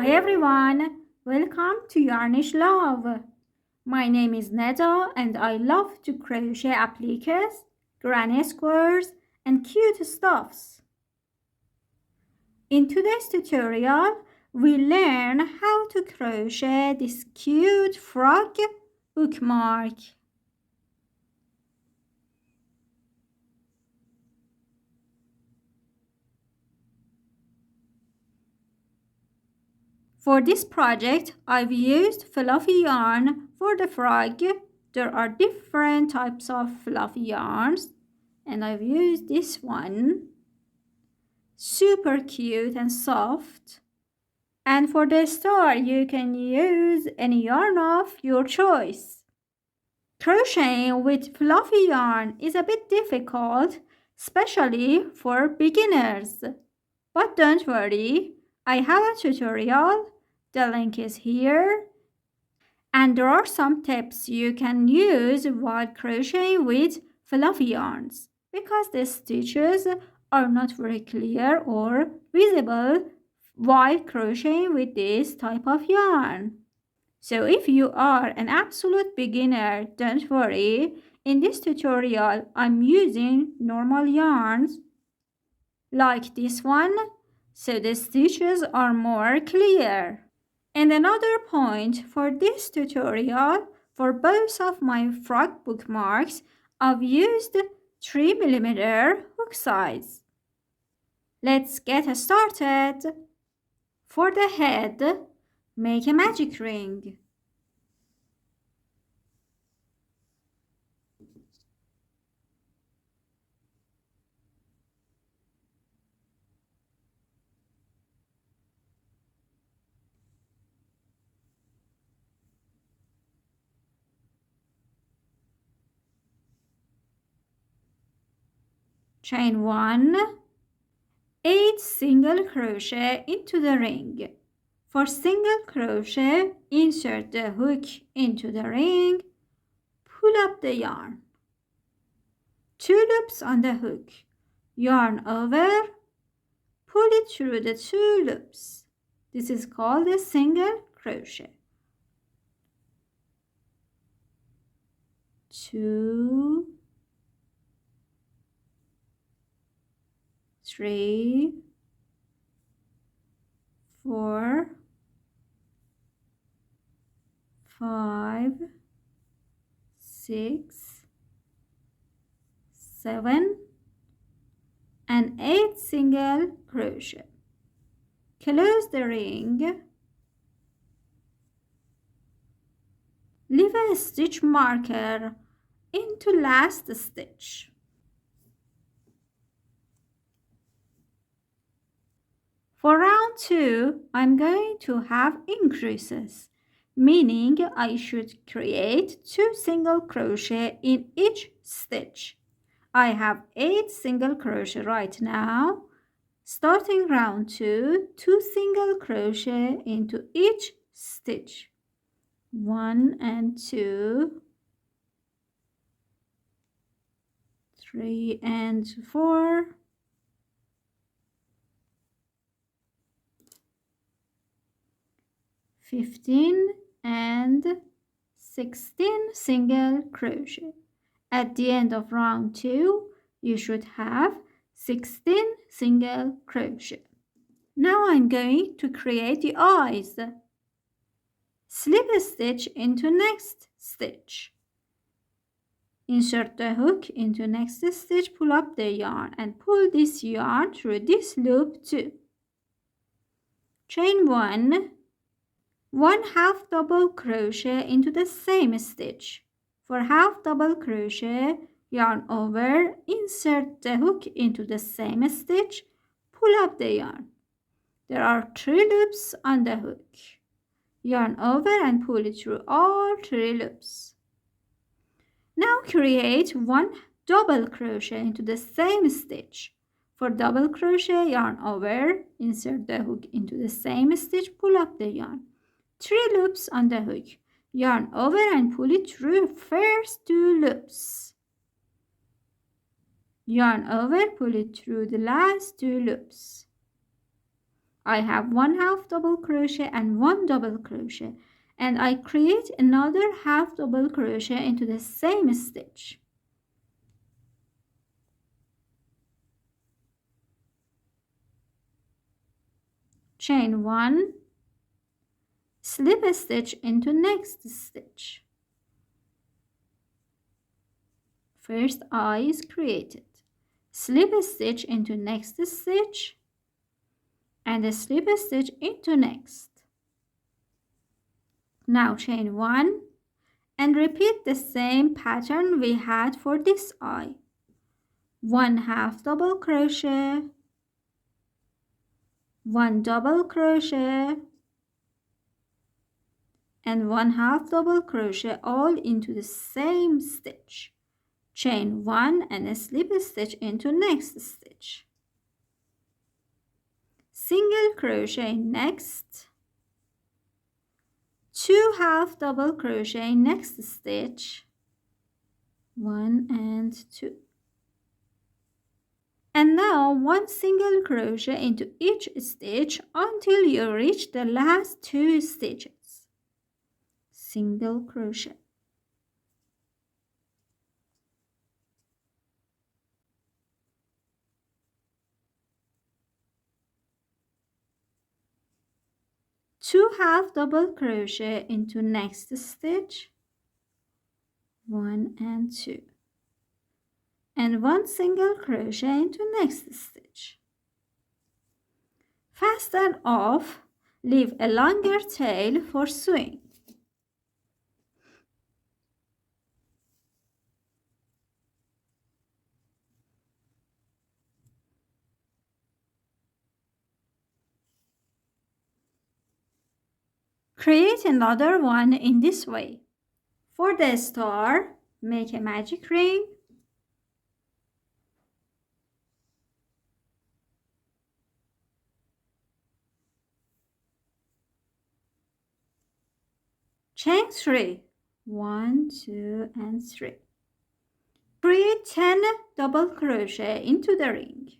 Hi everyone, welcome to Yarnish Love. My name is Neda and I love to crochet appliques, granny squares and cute stuffs. In today's tutorial, we learn how to crochet this cute frog bookmark. For this project, I've used fluffy yarn for the frog. There are different types of fluffy yarns, and I've used this one. Super cute and soft. And for the star, you can use any yarn of your choice. Crocheting with fluffy yarn is a bit difficult, especially for beginners. But don't worry, I have a tutorial. The link is here. And there are some tips you can use while crocheting with fluffy yarns because the stitches are not very clear or visible while crocheting with this type of yarn. So if you are an absolute beginner, don't worry. In this tutorial, I'm using normal yarns like this one, so the stitches are more clear. And another point for this tutorial, for both of my frog bookmarks, I've used 3mm hook size. Let's get started. For the head, make a magic ring. Chain 1, 8 single crochet into the ring. For single crochet, insert the hook into the ring, pull up the yarn. 2 loops on the hook, yarn over, pull it through the 2 loops. This is called a single crochet. 2, 3, 4, 5, 6, 7, and 8 single crochet. Close the ring. Leave a stitch marker into last stitch. For round 2, I'm going to have increases, meaning I should create 2 single crochet in each stitch. I have 8 single crochet right now. Starting round 2, 2 single crochet into each stitch. 1 and 2, 3 and 4, 15 and 16 single crochet. At the end of round 2, you should have 16 single crochet. Now I'm going to create the eyes. Slip a stitch into next stitch. Insert the hook into next stitch, pull up the yarn and pull this yarn through this loop too. Chain 1, 1 half double crochet into the same stitch. For half double crochet, yarn over, insert the hook into the same stitch, pull up the yarn. There are 3 loops on the hook. Yarn over and pull it through all 3 loops. Now create 1 double crochet into the same stitch. For double crochet, yarn over, insert the hook into the same stitch, pull up the yarn. 3 loops on the hook. Yarn over and pull it through first 2 loops. Yarn over, pull it through the last 2 loops. I have 1/2 double crochet and 1 double crochet, and I create another half double crochet into the same stitch. Chain 1, slip a stitch into next stitch. First eye is created. Slip a stitch into next stitch and slip a stitch into next. Now chain 1 and repeat the same pattern we had for this eye. 1/2 double crochet, 1 double crochet, and 1/2 double crochet all into the same stitch. Chain 1 and slip a stitch into next stitch. Single crochet next, 2 half double crochet next stitch, 1 and 2. And now 1 single crochet into each stitch until you reach the last 2 stitches. Single crochet. Two half double crochet into next stitch, 1 and 2, and 1 single crochet into next stitch. Fasten off, leave a longer tail for sewing. Create another one in this way. For the star, make a magic ring. Chain 3. 1, 2, and 3. Create 10 double crochet into the ring.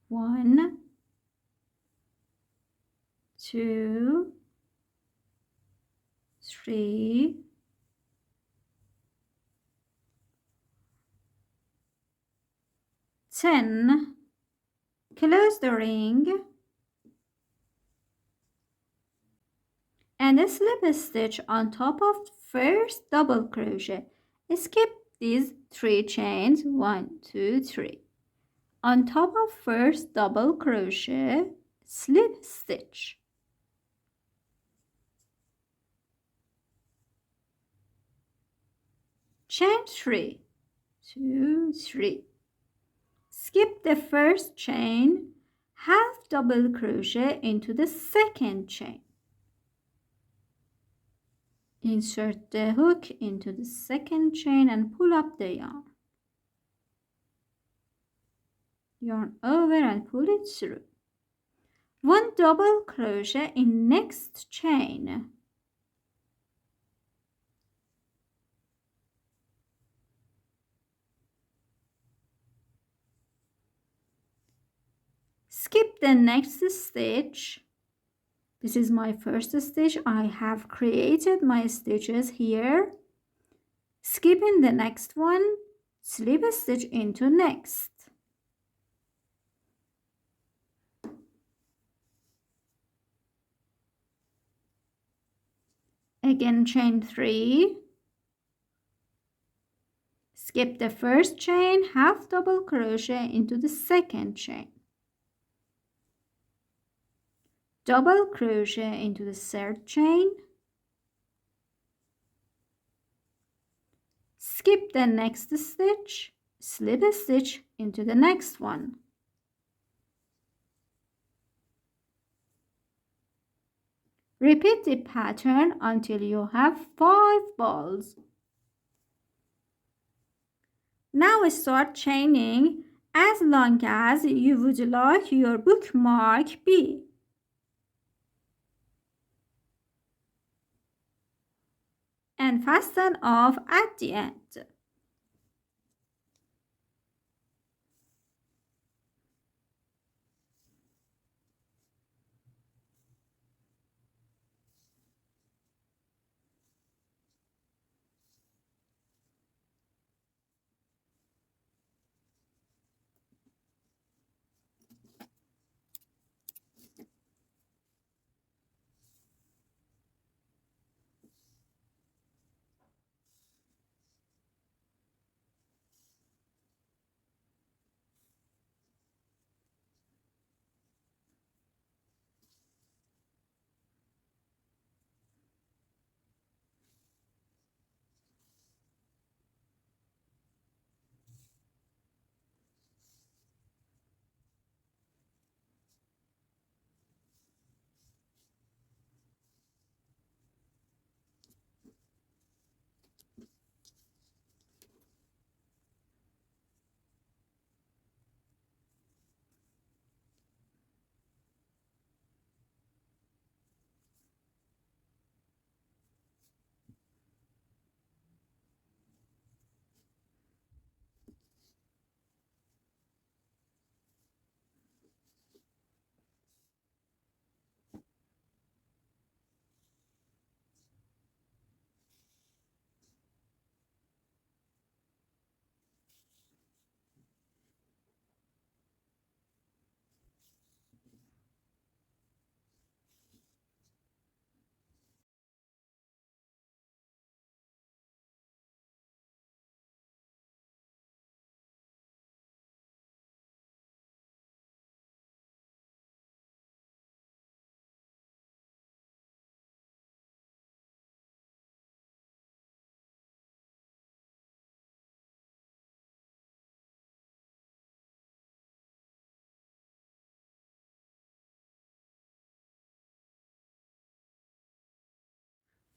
One, 2, 3, 10. Close the ring and slip a stitch on top of first double crochet. Skip these 3 chains, 1, 2, 3. On top of first double crochet, slip stitch. Chain 3, 2, 3. Skip the first chain, half double crochet into the second chain. Insert the hook into the second chain and pull up the yarn. Yarn over and pull it through. 1 double crochet in next chain. Skip the next stitch. This is my first stitch. I have created my stitches here. Skipping the next one, slip a stitch into next. Again, chain 3. Skip the first chain, half double crochet into the second chain. Double crochet into the third chain. Skip the next stitch, slip a stitch into the next one. Repeat the pattern until you have 5 balls. Now start chaining as long as you would like your bookmark be. And fasten off at the end.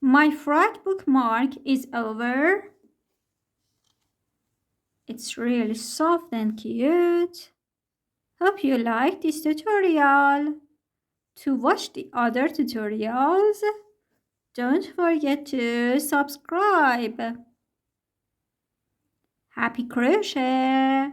My frog bookmark is over. It's really soft and cute. Hope you like this tutorial. To watch the other tutorials, don't forget to subscribe. Happy crochet!